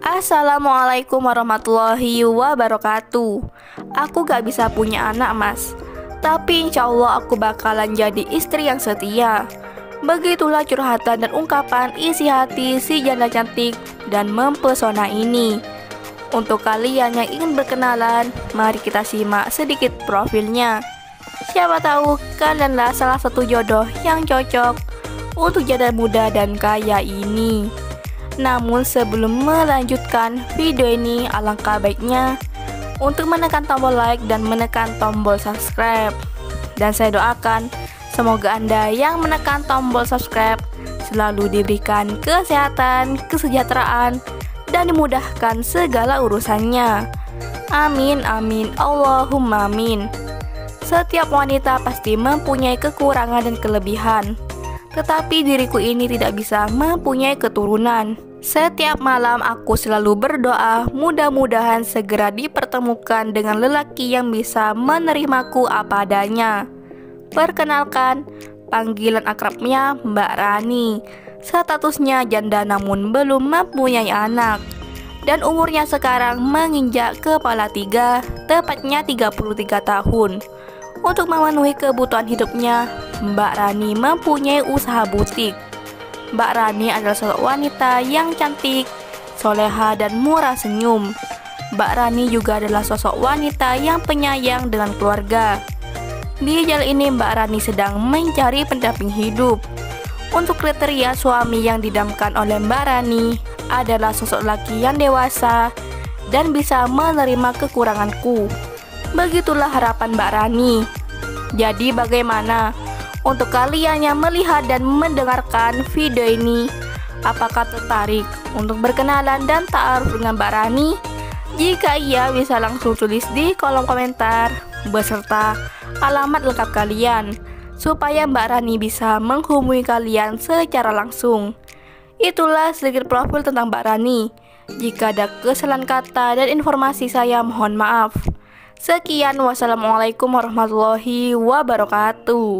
Assalamualaikum warahmatullahi wabarakatuh. Aku gak bisa punya anak, Mas, tapi insya Allah aku bakalan jadi istri yang setia. Begitulah curhatan dan ungkapan isi hati si janda cantik dan mempesona ini. Untuk kalian yang ingin berkenalan, mari kita simak sedikit profilnya. Siapa tahu kalianlah salah satu jodoh yang cocok untuk janda muda dan kaya ini. Namun sebelum melanjutkan video ini, alangkah baiknya untuk menekan tombol like dan menekan tombol subscribe. Dan saya doakan semoga Anda yang menekan tombol subscribe selalu diberikan kesehatan, kesejahteraan, dan dimudahkan segala urusannya. Amin, amin, Allahumma amin. Setiap wanita pasti mempunyai kekurangan dan kelebihan, tetapi diriku ini tidak bisa mempunyai keturunan. Setiap malam aku selalu berdoa, mudah-mudahan segera dipertemukan dengan lelaki yang bisa menerimaku apa adanya. Perkenalkan, panggilan akrabnya Mbak Rani. Statusnya janda namun belum mempunyai anak, dan umurnya sekarang menginjak kepala 3, tepatnya 33 tahun. Untuk memenuhi kebutuhan hidupnya, Mbak Rani mempunyai usaha butik. Mbak Rani adalah sosok wanita yang cantik, soleha, dan murah senyum. Mbak Rani juga adalah sosok wanita yang penyayang dengan keluarga. Di jalan ini Mbak Rani sedang mencari pendamping hidup. Untuk kriteria suami yang didamkan oleh Mbak Rani adalah sosok laki yang dewasa dan bisa menerima kekuranganku. Begitulah harapan Mbak Rani. Jadi bagaimana? Untuk kalian yang melihat dan mendengarkan video ini, apakah tertarik untuk berkenalan dan ta'aruf dengan Mbak Rani? Jika iya, bisa langsung tulis di kolom komentar beserta alamat lengkap kalian, supaya Mbak Rani bisa menghubungi kalian secara langsung. Itulah sedikit profil tentang Mbak Rani. Jika ada kesalahan kata dan informasi, saya mohon maaf. Sekian, wassalamualaikum warahmatullahi wabarakatuh.